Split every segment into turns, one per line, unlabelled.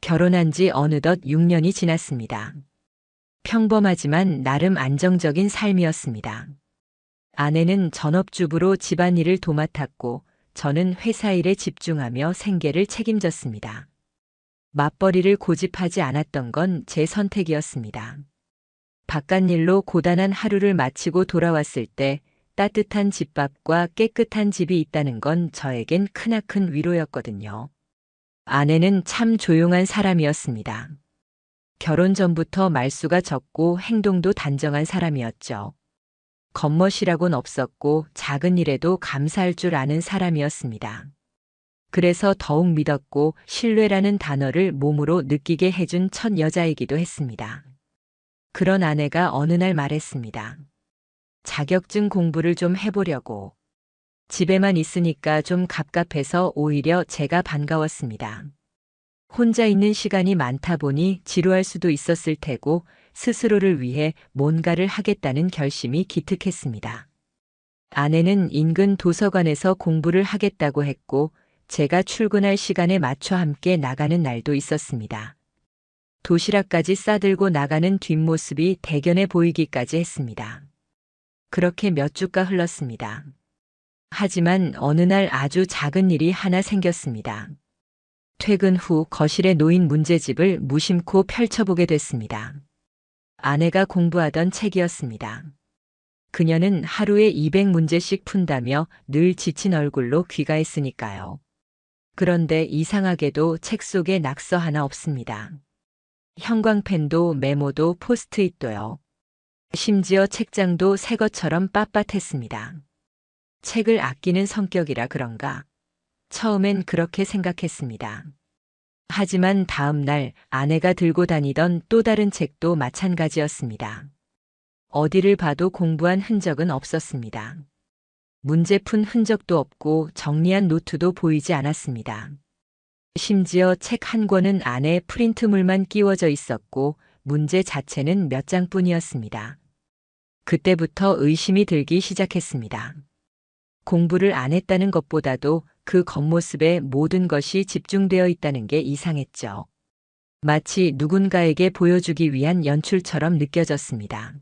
결혼한 지 어느덧 6년이 지났습니다. 평범하지만 나름 안정적인 삶이었습니다. 아내는 전업주부로 집안일을 도맡았고 저는 회사 일에 집중하며 생계를 책임졌습니다. 맞벌이를 고집하지 않았던 건 제 선택이었습니다. 바깥일로 고단한 하루를 마치고 돌아왔을 때 따뜻한 집밥과 깨끗한 집이 있다는 건 저에겐 크나큰 위로였거든요. 아내는 참 조용한 사람이었습니다. 결혼 전부터 말수가 적고 행동도 단정한 사람이었죠. 겉멋이라곤 없었고 작은 일에도 감사할 줄 아는 사람이었습니다. 그래서 더욱 믿었고 신뢰라는 단어를 몸으로 느끼게 해준 첫 여자이기도 했습니다. 그런 아내가 어느 날 말했습니다. 자격증 공부를 좀 해보려고. 집에만 있으니까 좀 갑갑해서 오히려 제가 반가웠습니다. 혼자 있는 시간이 많다 보니 지루할 수도 있었을 테고 스스로를 위해 뭔가를 하겠다는 결심이 기특했습니다. 아내는 인근 도서관에서 공부를 하겠다고 했고 제가 출근할 시간에 맞춰 함께 나가는 날도 있었습니다. 도시락까지 싸들고 나가는 뒷모습이 대견해 보이기까지 했습니다. 그렇게 몇 주가 흘렀습니다. 하지만 어느 날 아주 작은 일이 하나 생겼습니다. 퇴근 후 거실에 놓인 문제집을 무심코 펼쳐보게 됐습니다. 아내가 공부하던 책이었습니다. 그녀는 하루에 200문제씩 푼다며 늘 지친 얼굴로 귀가했으니까요. 그런데 이상하게도 책 속에 낙서 하나 없습니다. 형광펜도 메모도 포스트잇도요. 심지어 책장도 새 것처럼 빳빳했습니다. 책을 아끼는 성격이라 그런가? 처음엔 그렇게 생각했습니다. 하지만 다음 날 아내가 들고 다니던 또 다른 책도 마찬가지였습니다. 어디를 봐도 공부한 흔적은 없었습니다. 문제 푼 흔적도 없고 정리한 노트도 보이지 않았습니다. 심지어 책 한 권은 안에 프린트물만 끼워져 있었고 문제 자체는 몇 장뿐이었습니다. 그때부터 의심이 들기 시작했습니다. 공부를 안 했다는 것보다도 그 겉모습에 모든 것이 집중되어 있다는 게 이상했죠. 마치 누군가에게 보여주기 위한 연출처럼 느껴졌습니다.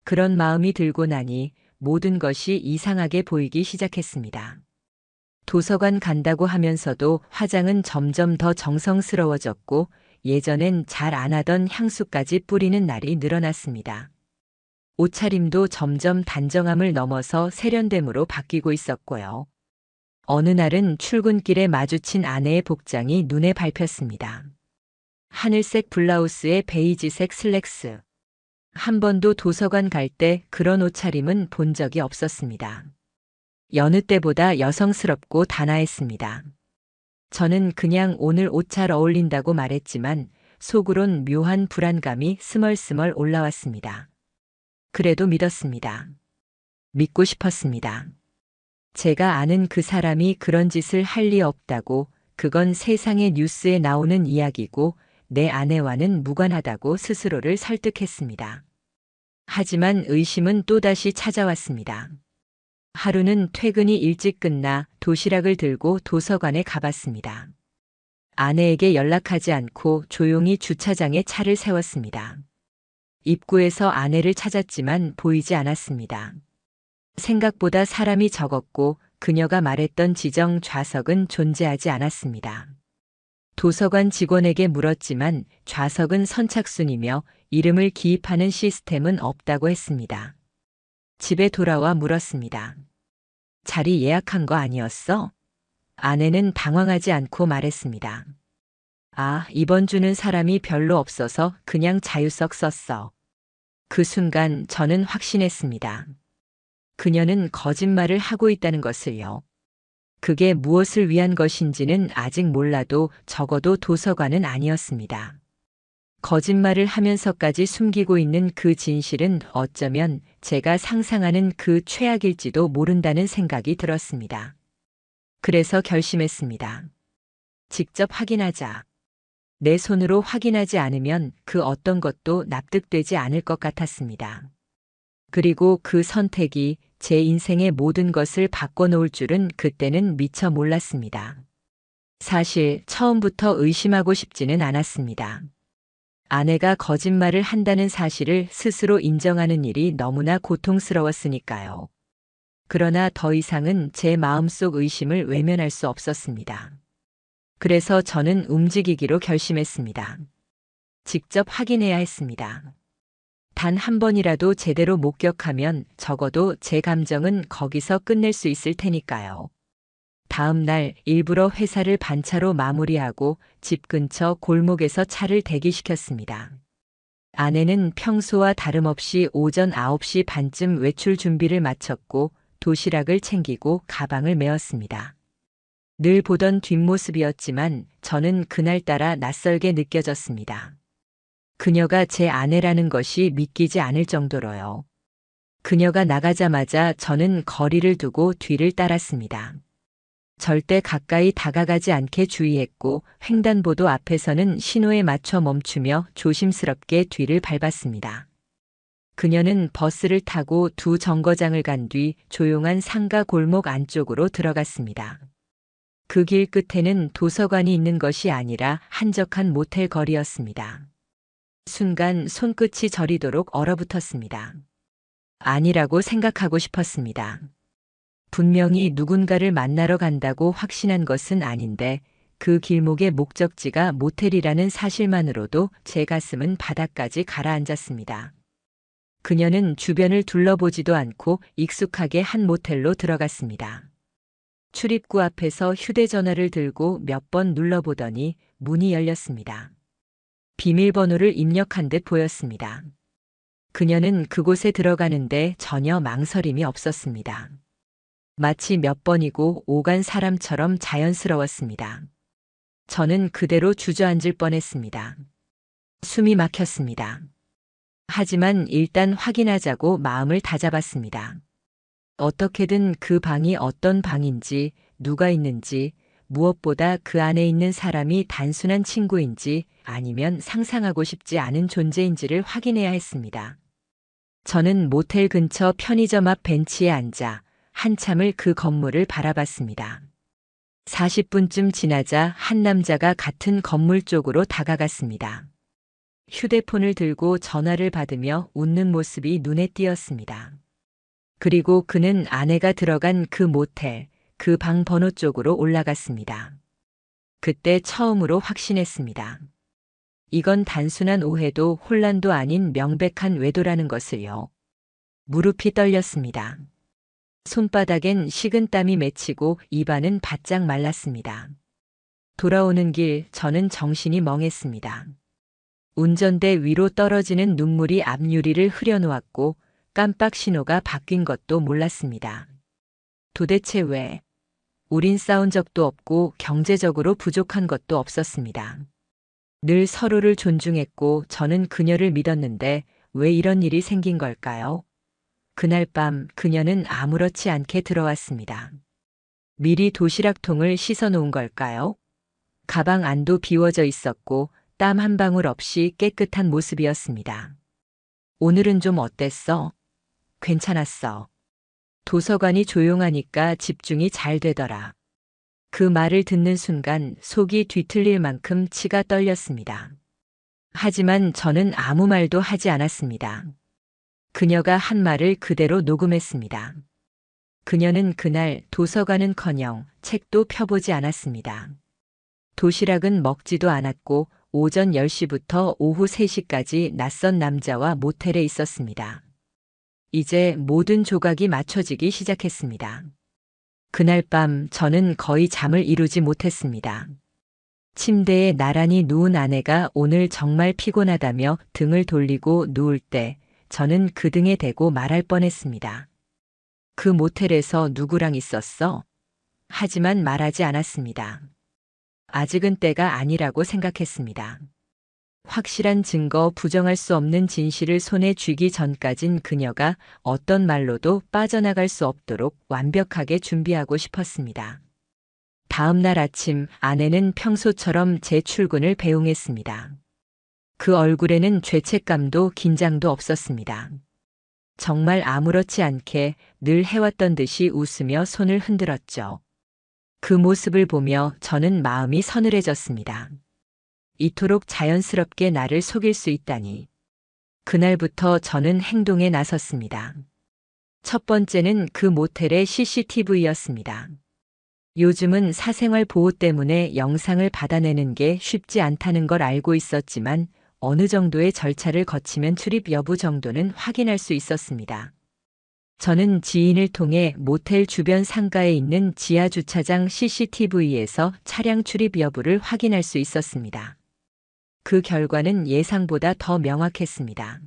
그런 마음이 들고 나니 모든 것이 이상하게 보이기 시작했습니다. 도서관 간다고 하면서도 화장은 점점 더 정성스러워졌고 예전엔 잘 안 하던 향수까지 뿌리는 날이 늘어났습니다. 옷차림도 점점 단정함을 넘어서 세련됨으로 바뀌고 있었고요. 어느 날은 출근길에 마주친 아내의 복장이 눈에 밟혔습니다. 하늘색 블라우스에 베이지색 슬랙스. 한 번도 도서관 갈 때 그런 옷차림은 본 적이 없었습니다. 여느 때보다 여성스럽고 단아했습니다. 저는 그냥 오늘 옷 잘 어울린다고 말했지만 속으론 묘한 불안감이 스멀스멀 올라왔습니다. 그래도 믿었습니다. 믿고 싶었습니다. 제가 아는 그 사람이 그런 짓을 할 리 없다고, 그건 세상의 뉴스에 나오는 이야기고 내 아내와는 무관하다고 스스로를 설득했습니다. 하지만 의심은 또다시 찾아왔습니다. 하루는 퇴근이 일찍 끝나 도시락을 들고 도서관에 가봤습니다. 아내에게 연락하지 않고 조용히 주차장에 차를 세웠습니다. 입구에서 아내를 찾았지만 보이지 않았습니다. 생각보다 사람이 적었고 그녀가 말했던 지정 좌석은 존재하지 않았습니다. 도서관 직원에게 물었지만 좌석은 선착순이며 이름을 기입하는 시스템은 없다고 했습니다. 집에 돌아와 물었습니다. 자리 예약한 거 아니었어? 아내는 당황하지 않고 말했습니다. 아, 이번 주는 사람이 별로 없어서 그냥 자유석 썼어. 그 순간 저는 확신했습니다. 그녀는 거짓말을 하고 있다는 것을요. 그게 무엇을 위한 것인지는 아직 몰라도 적어도 도서관은 아니었습니다. 거짓말을 하면서까지 숨기고 있는 그 진실은 어쩌면 제가 상상하는 그 최악일지도 모른다는 생각이 들었습니다. 그래서 결심했습니다. 직접 확인하자. 내 손으로 확인하지 않으면 그 어떤 것도 납득되지 않을 것 같았습니다. 그리고 그 선택이 제 인생의 모든 것을 바꿔놓을 줄은 그때는 미처 몰랐습니다. 사실 처음부터 의심하고 싶지는 않았습니다. 아내가 거짓말을 한다는 사실을 스스로 인정하는 일이 너무나 고통스러웠으니까요. 그러나 더 이상은 제 마음속 의심을 외면할 수 없었습니다. 그래서 저는 움직이기로 결심했습니다. 직접 확인해야 했습니다. 단 한 번이라도 제대로 목격하면 적어도 제 감정은 거기서 끝낼 수 있을 테니까요. 다음 날 일부러 회사를 반차로 마무리하고 집 근처 골목에서 차를 대기시켰습니다. 아내는 평소와 다름없이 오전 9시 반쯤 외출 준비를 마쳤고 도시락을 챙기고 가방을 메었습니다. 늘 보던 뒷모습이었지만 저는 그날따라 낯설게 느껴졌습니다. 그녀가 제 아내라는 것이 믿기지 않을 정도로요. 그녀가 나가자마자 저는 거리를 두고 뒤를 따랐습니다. 절대 가까이 다가가지 않게 주의했고 횡단보도 앞에서는 신호에 맞춰 멈추며 조심스럽게 뒤를 밟았습니다. 그녀는 버스를 타고 두 정거장을 간 뒤 조용한 상가 골목 안쪽으로 들어갔습니다. 그 길 끝에는 도서관이 있는 것이 아니라 한적한 모텔 거리였습니다. 순간 손끝이 저리도록 얼어붙었습니다. 아니라고 생각하고 싶었습니다. 분명히 누군가를 만나러 간다고 확신한 것은 아닌데 그 길목의 목적지가 모텔이라는 사실만으로도 제 가슴은 바닥까지 가라앉았습니다. 그녀는 주변을 둘러보지도 않고 익숙하게 한 모텔로 들어갔습니다. 출입구 앞에서 휴대전화를 들고 몇 번 눌러보더니 문이 열렸습니다. 비밀번호를 입력한 듯 보였습니다. 그녀는 그곳에 들어가는데 전혀 망설임이 없었습니다. 마치 몇 번이고 오간 사람처럼 자연스러웠습니다. 저는 그대로 주저앉을 뻔했습니다. 숨이 막혔습니다. 하지만 일단 확인하자고 마음을 다잡았습니다. 어떻게든 그 방이 어떤 방인지, 누가 있는지, 무엇보다 그 안에 있는 사람이 단순한 친구인지 아니면 상상하고 싶지 않은 존재인지를 확인해야 했습니다. 저는 모텔 근처 편의점 앞 벤치에 앉아 한참을 그 건물을 바라봤습니다. 40분쯤 지나자 한 남자가 같은 건물 쪽으로 다가갔습니다. 휴대폰을 들고 전화를 받으며 웃는 모습이 눈에 띄었습니다. 그리고 그는 아내가 들어간 그 모텔, 그 방 번호 쪽으로 올라갔습니다. 그때 처음으로 확신했습니다. 이건 단순한 오해도 혼란도 아닌 명백한 외도라는 것을요. 무릎이 떨렸습니다. 손바닥엔 식은땀이 맺히고 입안은 바짝 말랐습니다. 돌아오는 길 저는 정신이 멍했습니다. 운전대 위로 떨어지는 눈물이 앞유리를 흐려놓았고 깜빡 신호가 바뀐 것도 몰랐습니다. 도대체 왜? 우린 싸운 적도 없고 경제적으로 부족한 것도 없었습니다. 늘 서로를 존중했고 저는 그녀를 믿었는데 왜 이런 일이 생긴 걸까요? 그날 밤 그녀는 아무렇지 않게 들어왔습니다. 미리 도시락통을 씻어놓은 걸까요? 가방 안도 비워져 있었고 땀 한 방울 없이 깨끗한 모습이었습니다. 오늘은 좀 어땠어? 괜찮았어. 도서관이 조용하니까 집중이 잘 되더라. 그 말을 듣는 순간 속이 뒤틀릴 만큼 치가 떨렸습니다. 하지만 저는 아무 말도 하지 않았습니다. 그녀가 한 말을 그대로 녹음했습니다. 그녀는 그날 도서관은커녕 책도 펴보지 않았습니다. 도시락은 먹지도 않았고 오전 10시부터 오후 3시까지 낯선 남자와 모텔에 있었습니다. 이제 모든 조각이 맞춰지기 시작했습니다. 그날 밤 저는 거의 잠을 이루지 못했습니다. 침대에 나란히 누운 아내가 오늘 정말 피곤하다며 등을 돌리고 누울 때 저는 그 등에 대고 말할 뻔했습니다. 그 모텔에서 누구랑 있었어? 하지만 말하지 않았습니다. 아직은 때가 아니라고 생각했습니다. 확실한 증거, 부정할 수 없는 진실을 손에 쥐기 전까진 그녀가 어떤 말로도 빠져나갈 수 없도록 완벽하게 준비하고 싶었습니다. 다음 날 아침 아내는 평소처럼 제 출근을 배웅했습니다. 그 얼굴에는 죄책감도 긴장도 없었습니다. 정말 아무렇지 않게 늘 해왔던 듯이 웃으며 손을 흔들었죠. 그 모습을 보며 저는 마음이 서늘해졌습니다. 이토록 자연스럽게 나를 속일 수 있다니. 그날부터 저는 행동에 나섰습니다. 첫 번째는 그 모텔의 CCTV였습니다. 요즘은 사생활 보호 때문에 영상을 받아내는 게 쉽지 않다는 걸 알고 있었지만 어느 정도의 절차를 거치면 출입 여부 정도는 확인할 수 있었습니다. 저는 지인을 통해 모텔 주변 상가에 있는 지하 주차장 CCTV에서 차량 출입 여부를 확인할 수 있었습니다. 그 결과는 예상보다 더 명확했습니다.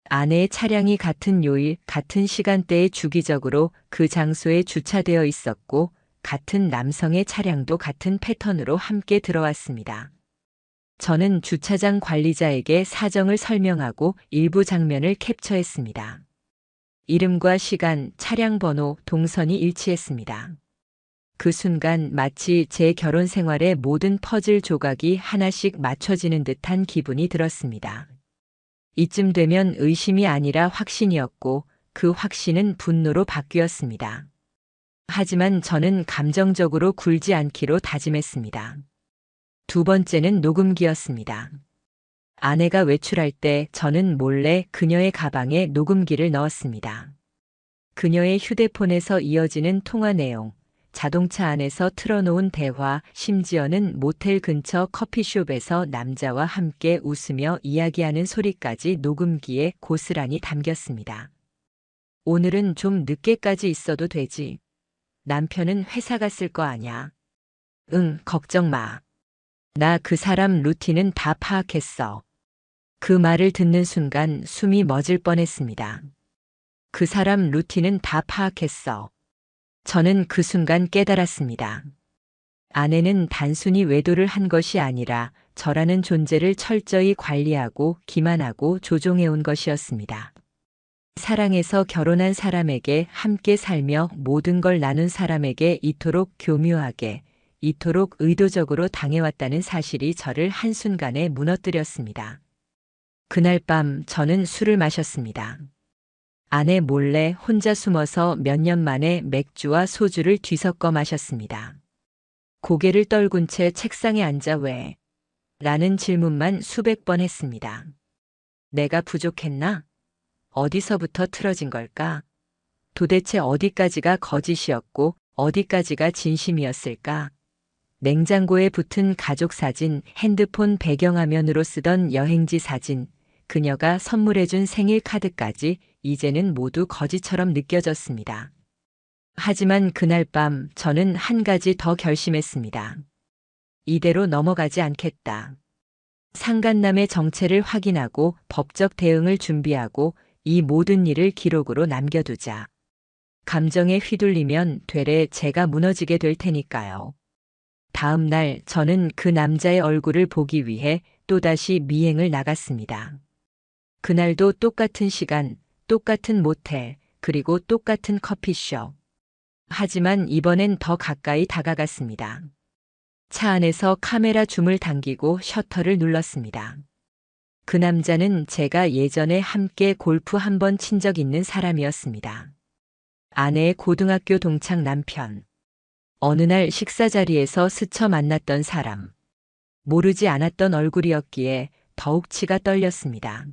아내의 차량이 같은 요일, 같은 시간대에 주기적으로 그 장소에 주차되어 있었고, 같은 남성의 차량도 같은 패턴으로 함께 들어왔습니다. 저는 주차장 관리자에게 사정을 설명하고 일부 장면을 캡처했습니다. 이름과 시간, 차량 번호, 동선이 일치했습니다. 그 순간 마치 제 결혼 생활의 모든 퍼즐 조각이 하나씩 맞춰지는 듯한 기분이 들었습니다. 이쯤 되면 의심이 아니라 확신이었고 그 확신은 분노로 바뀌었습니다. 하지만 저는 감정적으로 굴지 않기로 다짐했습니다. 두 번째는 녹음기였습니다. 아내가 외출할 때 저는 몰래 그녀의 가방에 녹음기를 넣었습니다. 그녀의 휴대폰에서 이어지는 통화 내용, 자동차 안에서 틀어놓은 대화, 심지어는 모텔 근처 커피숍에서 남자와 함께 웃으며 이야기하는 소리까지 녹음기에 고스란히 담겼습니다. 오늘은 좀 늦게까지 있어도 되지. 남편은 회사 갔을 거 아냐. 응, 걱정 마. 나 그 사람 루틴은 다 파악했어. 그 말을 듣는 순간 숨이 멎을 뻔했습니다. 그 사람 루틴은 다 파악했어. 저는 그 순간 깨달았습니다. 아내는 단순히 외도를 한 것이 아니라 저라는 존재를 철저히 관리하고 기만하고 조종해온 것이었습니다. 사랑해서 결혼한 사람에게 함께 살며 모든 걸 나눈 사람에게 이토록 교묘하게, 이토록 의도적으로 당해왔다는 사실이 저를 한순간에 무너뜨렸습니다. 그날 밤 저는 술을 마셨습니다. 아내 몰래 혼자 숨어서 몇 년 만에 맥주와 소주를 뒤섞어 마셨습니다. 고개를 떨군 채 책상에 앉아 왜? 라는 질문만 수백 번 했습니다. 내가 부족했나? 어디서부터 틀어진 걸까? 도대체 어디까지가 거짓이었고 어디까지가 진심이었을까? 냉장고에 붙은 가족 사진, 핸드폰 배경화면으로 쓰던 여행지 사진, 그녀가 선물해준 생일 카드까지 이제는 모두 거짓처럼 느껴졌습니다. 하지만 그날 밤 저는 한 가지 더 결심했습니다. 이대로 넘어가지 않겠다. 상간남의 정체를 확인하고 법적 대응을 준비하고 이 모든 일을 기록으로 남겨두자. 감정에 휘둘리면 되레 제가 무너지게 될 테니까요. 다음 날 저는 그 남자의 얼굴을 보기 위해 또다시 미행을 나갔습니다. 그날도 똑같은 시간, 똑같은 모텔, 그리고 똑같은 커피숍. 하지만 이번엔 더 가까이 다가갔습니다. 차 안에서 카메라 줌을 당기고 셔터를 눌렀습니다. 그 남자는 제가 예전에 함께 골프 한 번 친 적 있는 사람이었습니다. 아내의 고등학교 동창 남편. 어느 날 식사 자리에서 스쳐 만났던 사람. 모르지 않았던 얼굴이었기에 더욱 치가 떨렸습니다.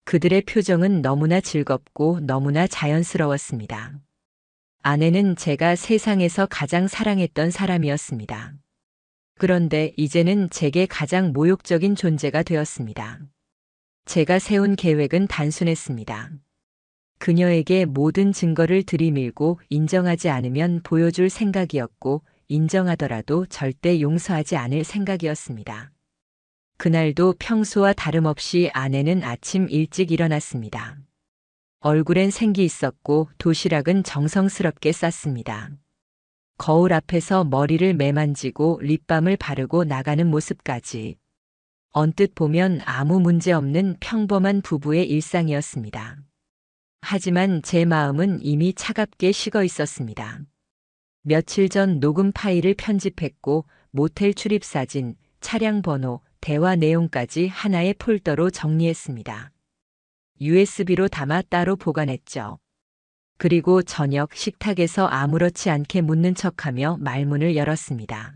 그들의 표정은 너무나 즐겁고 너무나 자연스러웠습니다. 아내는 제가 세상에서 가장 사랑했던 사람이었습니다. 그런데 이제는 제게 가장 모욕적인 존재가 되었습니다. 제가 세운 계획은 단순했습니다. 그녀에게 모든 증거를 들이밀고 인정하지 않으면 보여줄 생각이었고 인정하더라도 절대 용서하지 않을 생각이었습니다. 그날도 평소와 다름없이 아내는 아침 일찍 일어났습니다. 얼굴엔 생기 있었고 도시락은 정성스럽게 쌌습니다. 거울 앞에서 머리를 매만지고 립밤을 바르고 나가는 모습까지. 언뜻 보면 아무 문제 없는 평범한 부부의 일상이었습니다. 하지만 제 마음은 이미 차갑게 식어 있었습니다. 며칠 전 녹음 파일을 편집했고 모텔 출입 사진, 차량 번호, 대화 내용까지 하나의 폴더로 정리했습니다. USB로 담아 따로 보관했죠. 그리고 저녁 식탁에서 아무렇지 않게 묻는 척하며 말문을 열었습니다.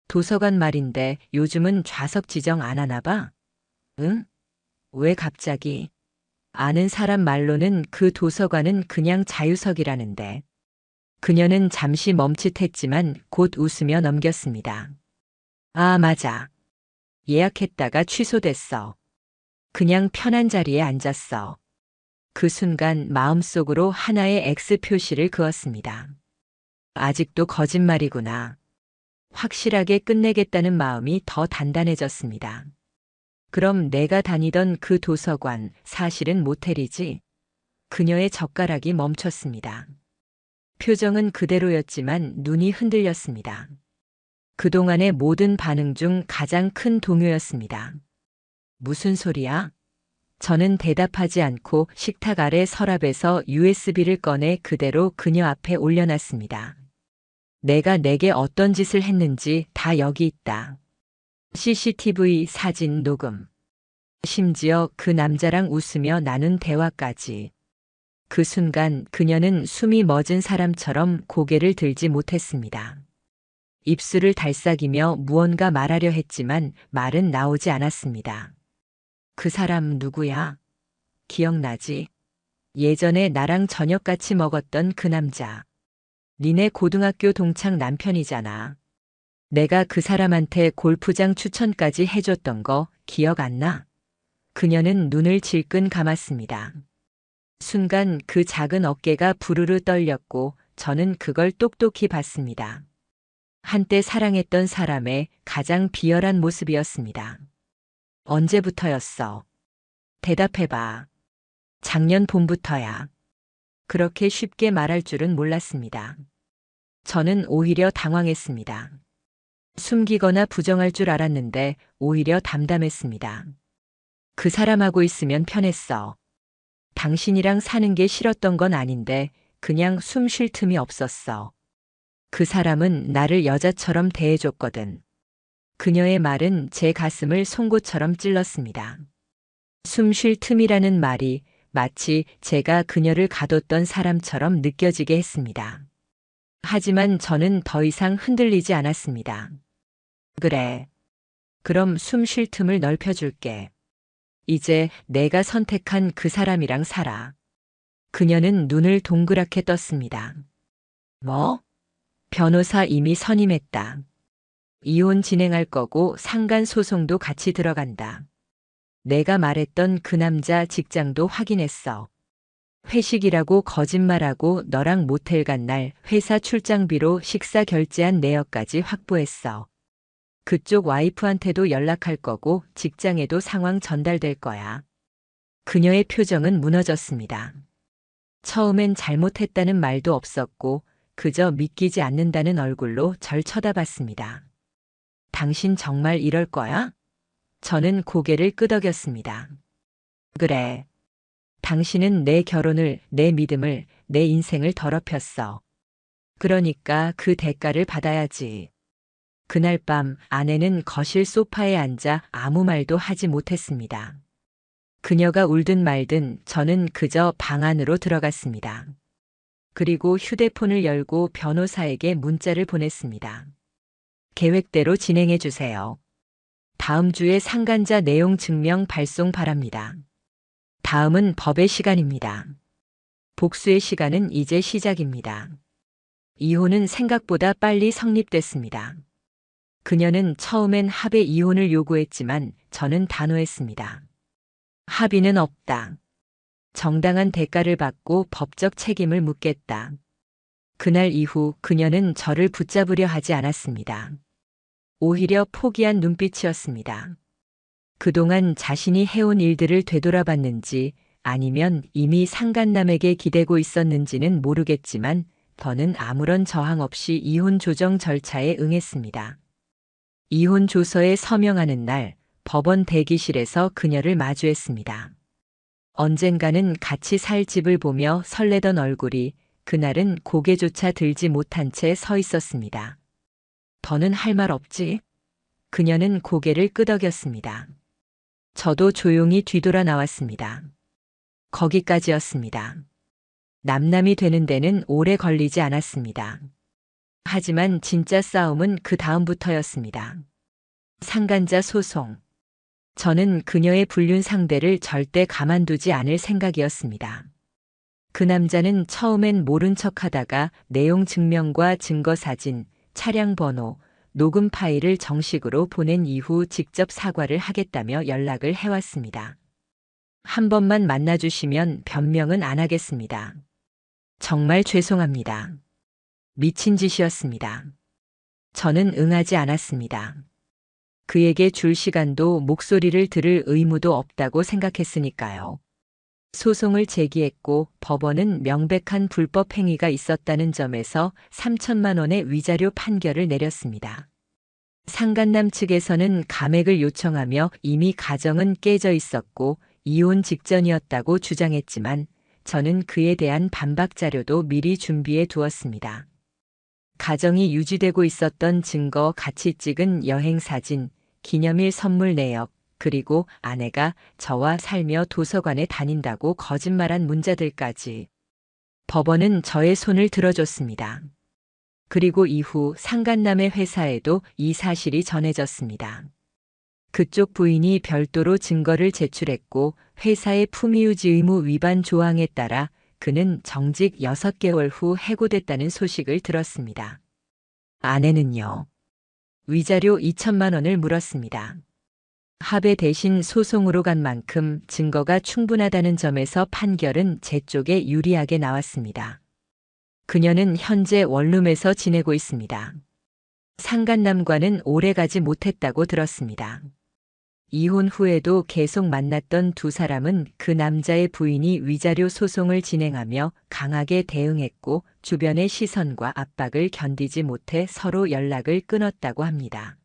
도서관 말인데 요즘은 좌석 지정 안 하나 봐? 응? 왜 갑자기? 아는 사람 말로는 그 도서관은 그냥 자유석이라는데. 그녀는 잠시 멈칫했지만 곧 웃으며 넘겼습니다. 아, 맞아. 예약했다가 취소됐어. 그냥 편한 자리에 앉았어. 그 순간 마음속으로 하나의 X 표시를 그었습니다. 아직도 거짓말이구나. 확실하게 끝내겠다는 마음이 더 단단해졌습니다. 그럼 내가 다니던 그 도서관, 사실은 모텔이지? 그녀의 젓가락이 멈췄습니다. 표정은 그대로였지만 눈이 흔들렸습니다. 그동안의 모든 반응 중 가장 큰 동요였습니다. 무슨 소리야? 저는 대답하지 않고 식탁 아래 서랍에서 USB를 꺼내 그대로 그녀 앞에 올려놨습니다. 내가 내게 어떤 짓을 했는지 다 여기 있다. CCTV 사진 녹음. 심지어 그 남자랑 웃으며 나눈 대화까지. 그 순간 그녀는 숨이 멎은 사람처럼 고개를 들지 못했습니다. 입술을 달싹이며 무언가 말하려 했지만 말은 나오지 않았습니다. 그 사람 누구야? 기억나지? 예전에 나랑 저녁 같이 먹었던 그 남자. 니네 고등학교 동창 남편이잖아. 내가 그 사람한테 골프장 추천까지 해줬던 거 기억 안 나? 그녀는 눈을 질끈 감았습니다. 순간 그 작은 어깨가 부르르 떨렸고 저는 그걸 똑똑히 봤습니다. 한때 사랑했던 사람의 가장 비열한 모습이었습니다. 언제부터였어? 대답해봐. 작년 봄부터야. 그렇게 쉽게 말할 줄은 몰랐습니다. 저는 오히려 당황했습니다. 숨기거나 부정할 줄 알았는데 오히려 담담했습니다. 그 사람하고 있으면 편했어. 당신이랑 사는 게 싫었던 건 아닌데 그냥 숨 쉴 틈이 없었어. 그 사람은 나를 여자처럼 대해줬거든. 그녀의 말은 제 가슴을 송곳처럼 찔렀습니다. 숨 쉴 틈이라는 말이 마치 제가 그녀를 가뒀던 사람처럼 느껴지게 했습니다. 하지만 저는 더 이상 흔들리지 않았습니다. 그래. 그럼 숨 쉴 틈을 넓혀줄게. 이제 내가 선택한 그 사람이랑 살아. 그녀는 눈을 동그랗게 떴습니다. 뭐? 변호사 이미 선임했다. 이혼 진행할 거고 상간 소송도 같이 들어간다. 내가 말했던 그 남자 직장도 확인했어. 회식이라고 거짓말하고 너랑 모텔 간 날 회사 출장비로 식사 결제한 내역까지 확보했어. 그쪽 와이프한테도 연락할 거고 직장에도 상황 전달될 거야. 그녀의 표정은 무너졌습니다. 처음엔 잘못했다는 말도 없었고 그저 믿기지 않는다는 얼굴로 절 쳐다봤습니다. 당신 정말 이럴 거야? 저는 고개를 끄덕였습니다. 그래. 당신은 내 결혼을, 내 믿음을, 내 인생을 더럽혔어. 그러니까 그 대가를 받아야지. 그날 밤 아내는 거실 소파에 앉아 아무 말도 하지 못했습니다. 그녀가 울든 말든 저는 그저 방 안으로 들어갔습니다. 그리고 휴대폰을 열고 변호사에게 문자를 보냈습니다. 계획대로 진행해 주세요. 다음 주에 상간자 내용 증명 발송 바랍니다. 다음은 법의 시간입니다. 복수의 시간은 이제 시작입니다. 이혼은 생각보다 빨리 성립됐습니다. 그녀는 처음엔 합의 이혼을 요구했지만 저는 단호했습니다. 합의는 없다. 정당한 대가를 받고 법적 책임을 묻겠다. 그날 이후 그녀는 저를 붙잡으려 하지 않았습니다. 오히려 포기한 눈빛이었습니다. 그동안 자신이 해온 일들을 되돌아봤는지 아니면 이미 상간남에게 기대고 있었는지는 모르겠지만 더는 아무런 저항 없이 이혼 조정 절차에 응했습니다. 이혼 조서에 서명하는 날 법원 대기실에서 그녀를 마주했습니다. 언젠가는 같이 살 집을 보며 설레던 얼굴이 그날은 고개조차 들지 못한 채 서 있었습니다. 더는 할 말 없지? 그녀는 고개를 끄덕였습니다. 저도 조용히 뒤돌아 나왔습니다. 거기까지였습니다. 남남이 되는 데는 오래 걸리지 않았습니다. 하지만 진짜 싸움은 그 다음부터였습니다. 상간자 소송. 저는 그녀의 불륜 상대를 절대 가만두지 않을 생각이었습니다. 그 남자는 처음엔 모른 척 하다가 내용 증명과 증거 사진, 차량 번호, 녹음 파일을 정식으로 보낸 이후 직접 사과를 하겠다며 연락을 해왔습니다. 한 번만 만나주시면 변명은 안 하겠습니다. 정말 죄송합니다. 미친 짓이었습니다. 저는 응하지 않았습니다. 그에게 줄 시간도 목소리를 들을 의무도 없다고 생각했으니까요. 소송을 제기했고 법원은 명백한 불법 행위가 있었다는 점에서 3천만 원의 위자료 판결을 내렸습니다. 상간남 측에서는 감액을 요청하며 이미 가정은 깨져 있었고 이혼 직전이었다고 주장했지만 저는 그에 대한 반박 자료도 미리 준비해 두었습니다. 가정이 유지되고 있었던 증거, 같이 찍은 여행 사진, 기념일 선물 내역, 그리고 아내가 저와 살며 도서관에 다닌다고 거짓말한 문자들까지. 법원은 저의 손을 들어줬습니다. 그리고 이후 상간남의 회사에도 이 사실이 전해졌습니다. 그쪽 부인이 별도로 증거를 제출했고 회사의 품위유지 의무 위반 조항에 따라 그는 정직 6개월 후 해고됐다는 소식을 들었습니다. 아내는요. 위자료 2천만 원을 물었습니다. 합의 대신 소송으로 간 만큼 증거가 충분하다는 점에서 판결은 제 쪽에 유리하게 나왔습니다. 그녀는 현재 원룸에서 지내고 있습니다. 상간남과는 오래 가지 못했다고 들었습니다. 이혼 후에도 계속 만났던 두 사람은 그 남자의 부인이 위자료 소송을 진행하며 강하게 대응했고 주변의 시선과 압박을 견디지 못해 서로 연락을 끊었다고 합니다.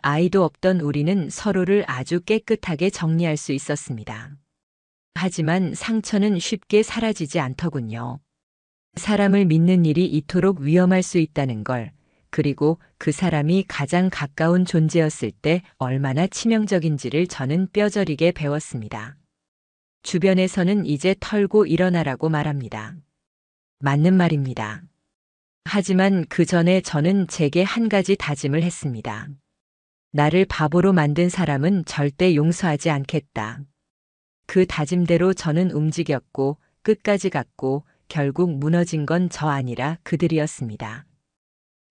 아이도 없던 우리는 서로를 아주 깨끗하게 정리할 수 있었습니다. 하지만 상처는 쉽게 사라지지 않더군요. 사람을 믿는 일이 이토록 위험할 수 있다는 걸, 그리고 그 사람이 가장 가까운 존재였을 때 얼마나 치명적인지를 저는 뼈저리게 배웠습니다. 주변에서는 이제 털고 일어나라고 말합니다. 맞는 말입니다. 하지만 그 전에 저는 제게 한 가지 다짐을 했습니다. 나를 바보로 만든 사람은 절대 용서하지 않겠다. 그 다짐대로 저는 움직였고 끝까지 갔고 결국 무너진 건 저 아니라 그들이었습니다.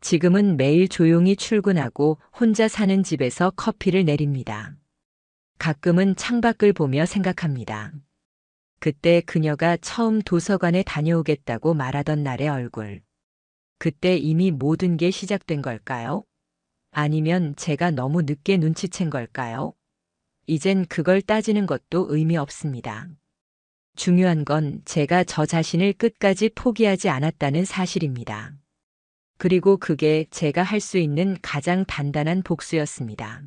지금은 매일 조용히 출근하고 혼자 사는 집에서 커피를 내립니다. 가끔은 창밖을 보며 생각합니다. 그때 그녀가 처음 도서관에 다녀오겠다고 말하던 날의 얼굴. 그때 이미 모든 게 시작된 걸까요? 아니면 제가 너무 늦게 눈치챈 걸까요? 이젠 그걸 따지는 것도 의미 없습니다. 중요한 건 제가 저 자신을 끝까지 포기하지 않았다는 사실입니다. 그리고 그게 제가 할 수 있는 가장 단단한 복수였습니다.